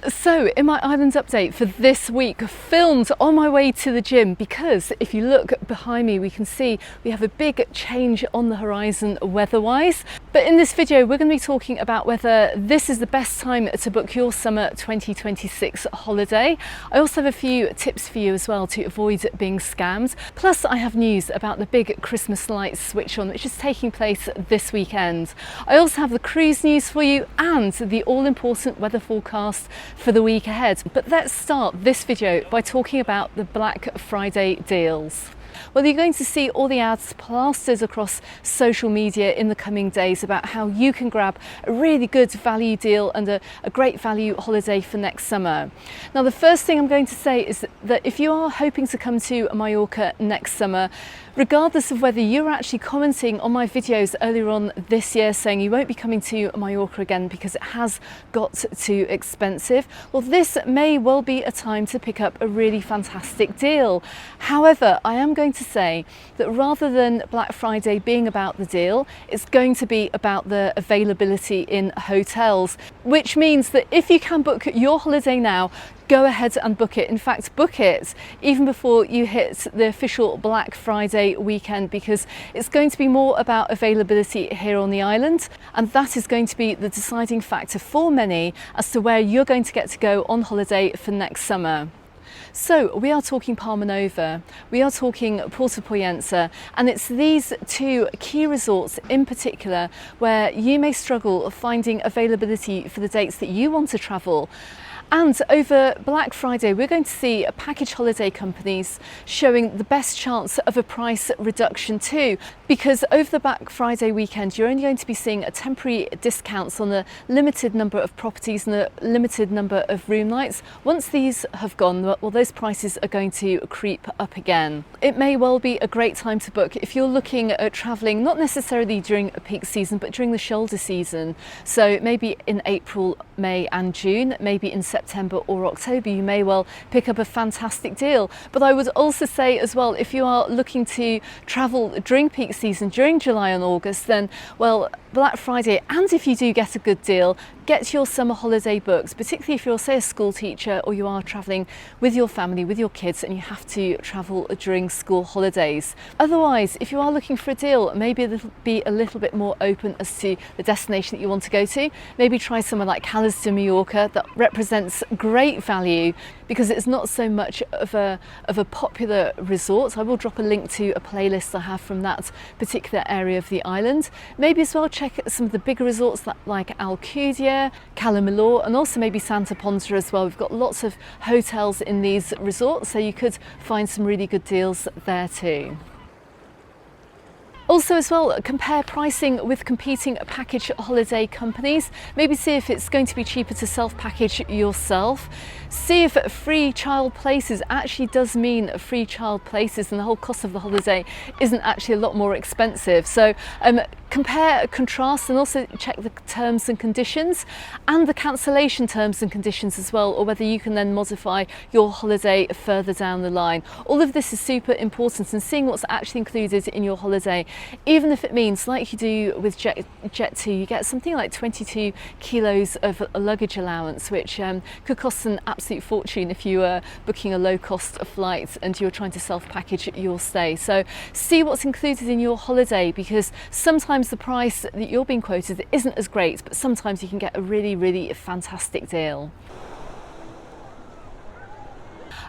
So in my island update for this week, filmed on my way to the gym, because if you look behind me we can see we have a big change on the horizon weather-wise. But in this video we're going to be talking about whether this is the best time to book your summer 2026 holiday. I also have a few tips for you as well to avoid being scammed. Plus I have news about the big Christmas lights switch on which is taking place this weekend. I also have the cruise news for you and the all-important weather forecast for the week ahead. But let's start this video by talking about the Black Friday deals. Well, you're going to see all the ads plastered across social media in the coming days about how you can grab a really good value deal and a great value holiday for next summer. Now, the first thing I'm going to say is that if you are hoping to come to Mallorca next summer, regardless of whether you're actually commenting on my videos earlier on this year saying you won't be coming to Mallorca again because it has got too expensive, well, this may well be a time to pick up a really fantastic deal. However, I am going to say that rather than Black Friday being about the deal, it's going to be about the availability in hotels, which means that if you can book your holiday now, go ahead and book it. In fact, book it even before you hit the official Black Friday weekend, because it's going to be more about availability here on the island, and that is going to be the deciding factor for many as to where you're going to get to go on holiday for next summer. So we are talking Palma Nova, we are talking Porto Poyensa, and it's these two key resorts in particular where you may struggle finding availability for the dates that you want to travel. And over Black Friday, we're going to see package holiday companies showing the best chance of a price reduction too, because over the Black Friday weekend, you're only going to be seeing a temporary discounts on a limited number of properties and a limited number of room nights. Once these have gone, well, those prices are going to creep up again. It may well be a great time to book if you're looking at traveling, not necessarily during a peak season, but during the shoulder season. So maybe in April, May and June, maybe in September or October, you may well pick up a fantastic deal. But I would also say as well, if you are looking to travel during peak season, during July and August, then well, Black Friday, and if you do get a good deal, get your summer holiday booked, particularly if you're, say, a school teacher or you are travelling with your family, with your kids, and you have to travel during school holidays. Otherwise, if you are looking for a deal, maybe be a little bit more open as to the destination that you want to go to. Maybe try somewhere like Calas de Mallorca that represents great value because it's not so much of a popular resort. I will drop a link to a playlist I have from that particular area of the island. Maybe as well check some of the bigger resorts like Alcudia, Cala Melor, and also maybe Santa Ponsa as well. We've got lots of hotels in these resorts, so you could find some really good deals there too. Also as well, compare pricing with competing package holiday companies. Maybe see if it's going to be cheaper to self-package yourself. See if free child places actually does mean free child places and the whole cost of the holiday isn't actually a lot more expensive. So compare, contrast, and also check the terms and conditions and the cancellation terms and conditions as well, or whether you can then modify your holiday further down the line. All of this is super important, and seeing what's actually included in your holiday, even if it means, like you do with Jet2, you get something like 22 kilos of a luggage allowance, which could cost an absolute fortune if you were booking a low-cost flight and you're trying to self-package your stay. So see what's included in your holiday, because sometimes the price that you're being quoted isn't as great, but sometimes you can get a really, really fantastic deal.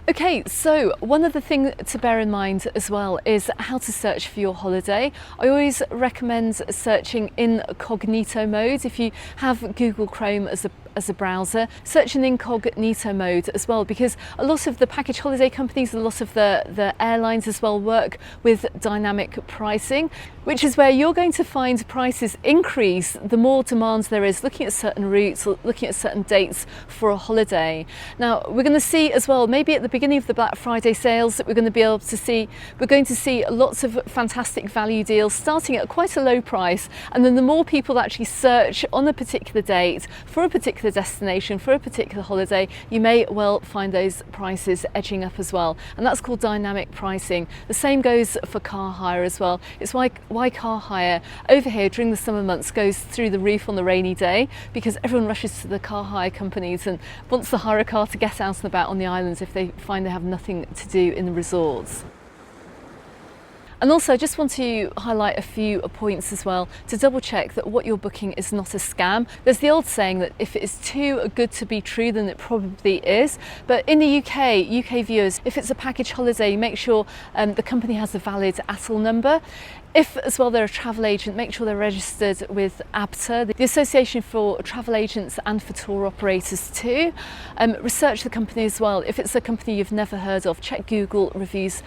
Okay, so one other thing to bear in mind as well is how to search for your holiday. I always recommend searching in incognito mode. If you have Google Chrome as a browser, search in incognito mode as well, because a lot of the package holiday companies, a lot of the airlines as well work with dynamic pricing, which is where you're going to find prices increase the more demand there is looking at certain routes or looking at certain dates for a holiday. Now we're going to see as well, maybe at the beginning of the Black Friday sales, we're going to see lots of fantastic value deals starting at quite a low price, and then the more people actually search on a particular date for a particular particular destination for a particular holiday, you may well find those prices edging up as well, and that's called dynamic pricing. The same goes for car hire as well. It's why car hire over here during the summer months goes through the roof on the rainy day, because everyone rushes to the car hire companies and wants to hire a car to get out and about on the islands if they find they have nothing to do in the resorts. And also I just want to highlight a few points as well to double check that what you're booking is not a scam. There's the old saying that if it is too good to be true, then it probably is. But in the UK viewers, if it's a package holiday, make sure the company has a valid ATL number. If as well they're a travel agent, make sure they're registered with ABTA, the Association for Travel Agents and for Tour Operators too. Research the company as well. If it's a company you've never heard of, check Google reviews,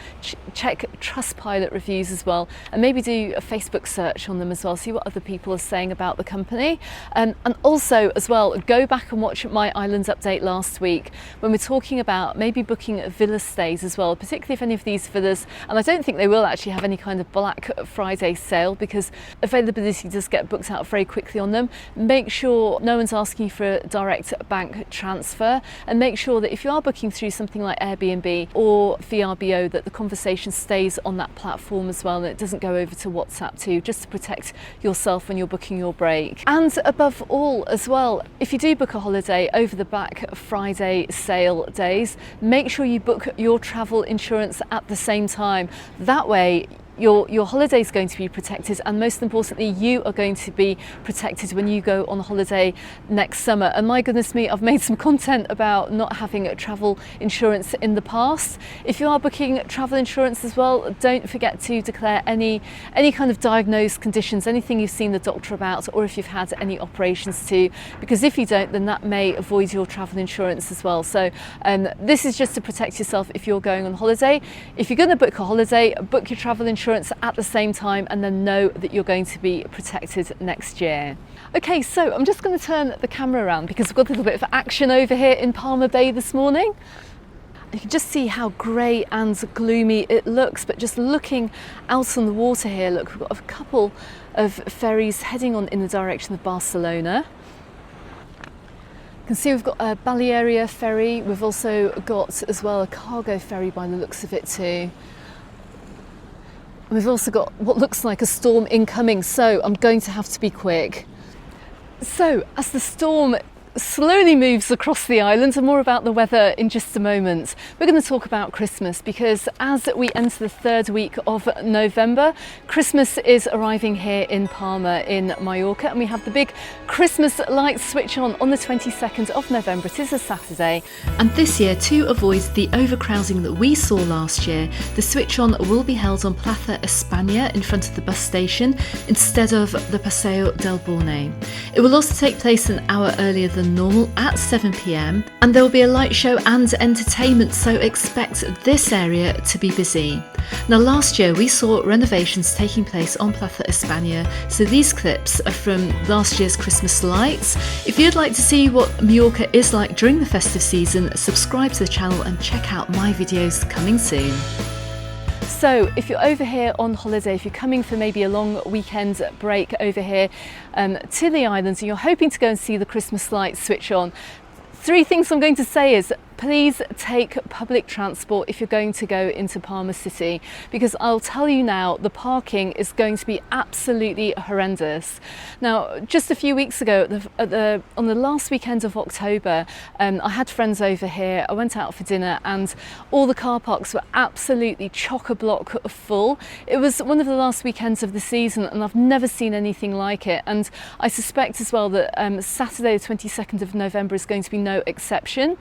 check Trustpilot reviews as well, and maybe do a Facebook search on them as well, see what other people are saying about the company. And also as well, go back and watch my Islands update last week when we're talking about maybe booking villa stays as well, particularly if any of these villas, and I don't think they will actually have any kind of Black Friday sale because availability does get booked out very quickly on them. Make sure no one's asking you for a direct bank transfer, and make sure that if you are booking through something like Airbnb or VRBO, that the conversation stays on that platform as well and it doesn't go over to WhatsApp too, just to protect yourself when you're booking your break. And above all as well, if you do book a holiday over the Black Friday sale days, make sure you book your travel insurance at the same time. That way your holiday is going to be protected, and most importantly, you are going to be protected when you go on holiday next summer. And my goodness me, I've made some content about not having travel insurance in the past. If you are booking travel insurance as well, don't forget to declare any kind of diagnosed conditions, anything you've seen the doctor about, or if you've had any operations too, because if you don't, then that may avoid your travel insurance as well. So this is just to protect yourself if you're going on holiday. If you're going to book a holiday, book your travel insurance at the same time, and then know that you're going to be protected next year. Okay, so I'm just going to turn the camera around because we've got a little bit of action over here in Palma Bay this morning. You can just see how grey and gloomy it looks, but just looking out on the water here, look, we've got a couple of ferries heading on in the direction of Barcelona. You can see we've got a Balearia ferry. We've also got as well a cargo ferry by the looks of it too. We've also got what looks like a storm incoming, so I'm going to have to be quick. So as the storm slowly moves across the island, and more about the weather in just a moment, we're going to talk about Christmas, because as we enter the third week of November, Christmas is arriving here in Palma in Mallorca, and we have the big Christmas lights switch on the 22nd of November. It is a Saturday. And this year, to avoid the overcrowding that we saw last year, the switch on will be held on Plaza España in front of the bus station instead of the Paseo del Borne. It will also take place an hour earlier than normal at 7 p.m, and there will be a light show and entertainment, so expect this area to be busy. Now last year we saw renovations taking place on Plaza España, so these clips are from last year's Christmas lights. If you'd like to see what Mallorca is like during the festive season, subscribe to the channel and check out my videos coming soon. So if you're over here on holiday, if you're coming for maybe a long weekend break over here to the islands, and you're hoping to go and see the Christmas lights switch on, 3 things I'm going to say is please take public transport if you're going to go into Palma City, because I'll tell you now, the parking is going to be absolutely horrendous. Now, just a few weeks ago, on the last weekend of October, I had friends over here. I went out for dinner and all the car parks were absolutely chock-a-block full. It was one of the last weekends of the season and I've never seen anything like it. And I suspect as well that Saturday the 22nd of November is going to be no exception.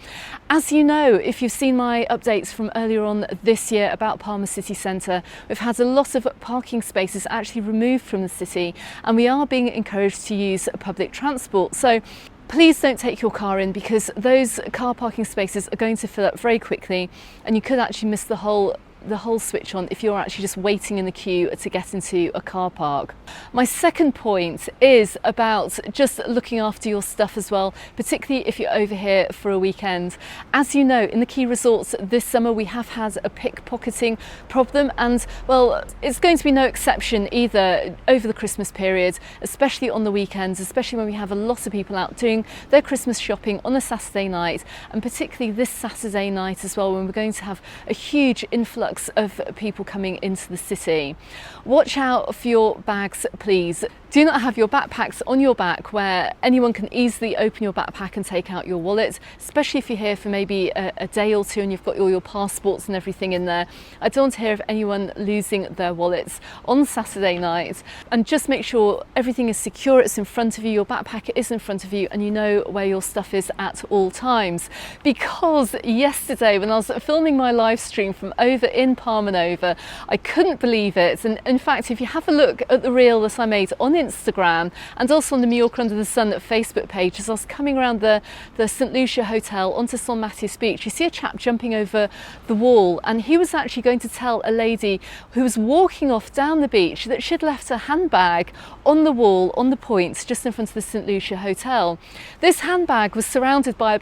As you know, if you've seen my updates from earlier on this year about Palma City Centre, we've had a lot of parking spaces actually removed from the city, and we are being encouraged to use public transport. So please don't take your car in, because those car parking spaces are going to fill up very quickly and you could actually miss the whole the whole switch on if you're actually just waiting in the queue to get into a car park. My second point is about just looking after your stuff as well, particularly if you're over here for a weekend. As you know, in the key resorts this summer we have had a pickpocketing problem, and well, it's going to be no exception either over the Christmas period, especially on the weekends, especially when we have a lot of people out doing their Christmas shopping on a Saturday night, and particularly this Saturday night as well, when we're going to have a huge influx of people coming into the city. Watch out for your bags, please. Do not have your backpacks on your back where anyone can easily open your backpack and take out your wallet, especially if you're here for maybe a day or two and you've got all your passports and everything in there. I don't want to hear of anyone losing their wallets on Saturday night. And just make sure everything is secure, it's in front of you, your backpack is in front of you, and you know where your stuff is at all times. Because yesterday when I was filming my live stream from over in Palma, I couldn't believe it. And in fact, if you have a look at the reel that I made on Instagram and also on the Mallorca Under the Sun Facebook page, as I was coming around the St Lucia Hotel onto San Matías Beach, you see a chap jumping over the wall, and he was actually going to tell a lady who was walking off down the beach that she'd left her handbag on the wall, on the points just in front of the St Lucia Hotel. This handbag was surrounded by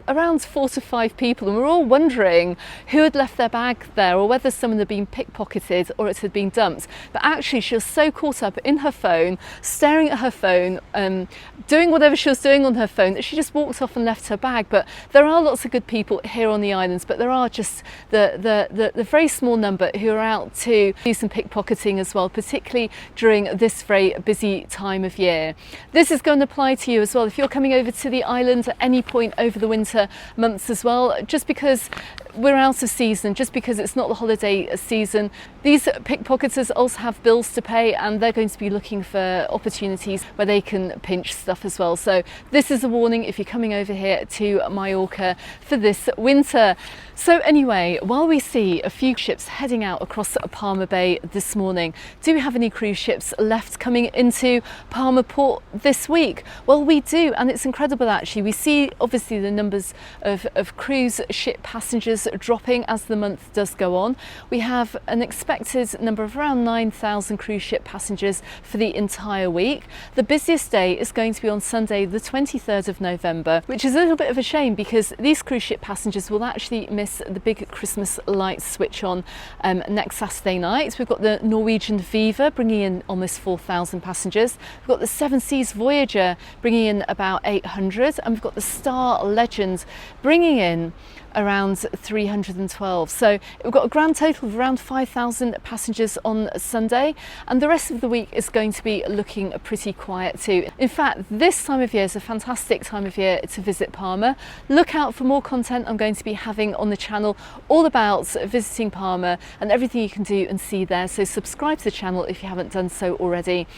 around 4 to 5 people, and we're all wondering who had left their bag there, or whether someone had been pickpocketed or it had been dumped. But actually she was so caught up in her phone, staring at her phone, doing whatever she was doing on her phone, that she just walked off and left her bag. But there are lots of good people here on the islands, but there are just the very small number who are out to do some pickpocketing as well, particularly during this very busy time of year. This is going to apply to you as well if you're coming over to the island at any point over the winter months as well. Just because we're out of season, just because it's not the holiday season, these pickpocketers also have bills to pay, and they're going to be looking for opportunities where they can pinch stuff as well. So this is a warning if you're coming over here to Mallorca for this winter. So anyway, while we see a few ships heading out across Palma Bay this morning, do we have any cruise ships left coming into Palma Port this week? Well, we do, and it's incredible actually. We see obviously the numbers of cruise ship passengers dropping as the month does go on. We have an expected number of around 9,000 cruise ship passengers for the entire week. The busiest day is going to be on Sunday the 23rd of November, which is a little bit of a shame because these cruise ship passengers will actually miss the big Christmas lights switch on next Saturday night. We've got the Norwegian Viva bringing in almost 4,000 passengers. We've got the Seven Seas Voyager bringing in about 800, and we've got the Star Legend bringing in around 312. So we've got a grand total of around 5,000 passengers on Sunday, and the rest of the week is going to be looking pretty quiet too. In fact, this time of year is a fantastic time of year to visit Palma. Look out for more content I'm going to be having on the channel all about visiting Palma and everything you can do and see there. So subscribe to the channel if you haven't done so already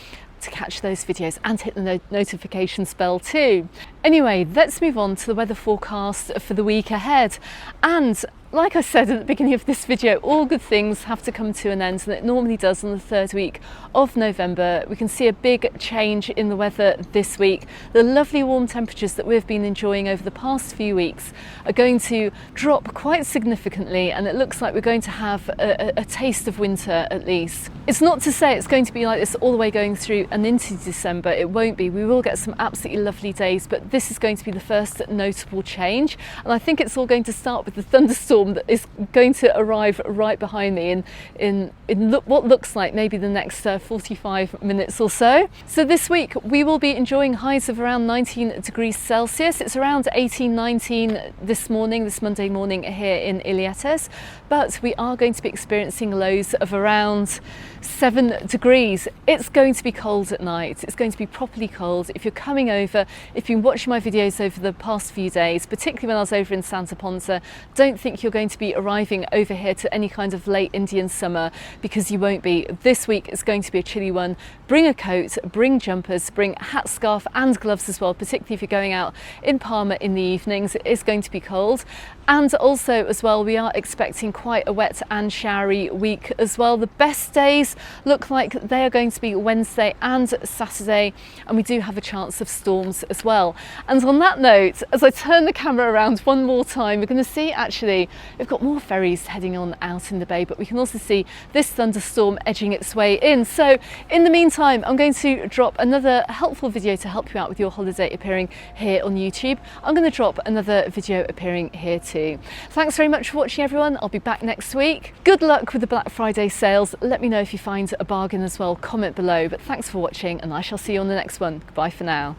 to catch those videos, and hit the notifications bell too. Anyway, let's move on to the weather forecast for the week ahead. And like I said at the beginning of this video, all good things have to come to an end, and it normally does on the 3rd week of November. We can see a big change in the weather this week. The lovely warm temperatures that we've been enjoying over the past few weeks are going to drop quite significantly, and it looks like we're going to have a taste of winter at least. It's not to say it's going to be like this all the way going through and into December. It won't be. We will get some absolutely lovely days, but this is going to be the first notable change, and I think it's all going to start with the thunderstorm that is going to arrive right behind me in what looks like maybe the next 45 minutes or so. So this week we will be enjoying highs of around 19 degrees Celsius. It's around 18, 19 this Monday morning here in Ilietes, but we are going to be experiencing lows of around 7 degrees. It's going to be cold at night. It's going to be properly cold. If you're coming over, if you've been watching my videos over the past few days, particularly when I was over in Santa Ponsa, don't think you're going to be arriving over here to any kind of late Indian summer, because you won't be. This week is going to be a chilly one. Bring a coat, bring jumpers, bring a hat, scarf and gloves as well, particularly if you're going out in Palma in the evenings. It is going to be cold. And also as well, we are expecting quite a wet and showery week as well. The best days days look like they are going to be Wednesday and Saturday, and we do have a chance of storms as well. And on that note, as I turn the camera around one more time, we're going to see actually we've got more ferries heading on out in the bay, but we can also see this thunderstorm edging its way in. So in the meantime, I'm going to drop another helpful video to help you out with your holiday appearing here on YouTube. I'm going to drop another video appearing here too. Thanks very much for watching, everyone. I'll be back next week. Good luck with the Black Friday sales. Let me know if you find a bargain as well. Comment below. But thanks for watching, and I shall see you on the next one. Goodbye for now.